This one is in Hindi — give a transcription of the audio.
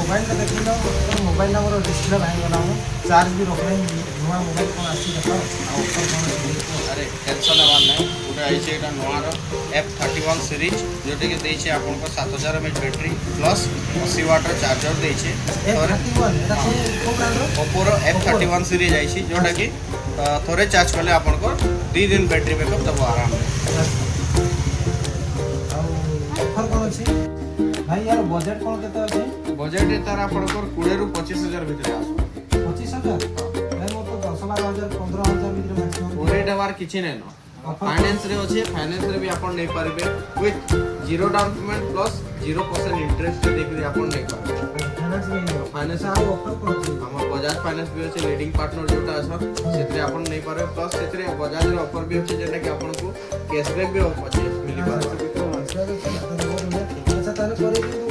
मोबाइल में देख लो मोबाइल नंबर डिस्प्ले भाई गला हूँ चार्ज भी रोक रहे नुआ मोबाइल कौन आसी देखो अरे टेंशन हमार ना गोटे आई नुआर F31 सीरीज जोटे कि देछे आपनको 7000 mAh battery plus 80 watt charger देछे ओप्पो F31 सीरीज आई जोटा कि थोड़े चार्ज कले आपनको 2 दिन बैटरी बैकअप दब आराम भाई यार बजट कौन केते अछि बजट तार आपनको 20 ରୁ 25000 भितर आसो 25000 भाई मो तो 10,000 15,000 भितर मैक्सिमम पूरे डबार किछि नै न फाइनेंस रे अछि फाइनेंस रे भी आपन नै पारबे with 0 down payment plus 0% interest देखि आपन नै पारबे फाइनेंस ऑफर कौन अछि हमर बजाज फाइनेंस भी अछि लीडिंग पार्टनर जोटा अछ सेतरे आपन नै पारबे प्लस सेतरे बजाज रे ऑफर भी अछि जेटा कि आपन को कैशबैक भी अछि मिली पारबे अच्छा ताले करे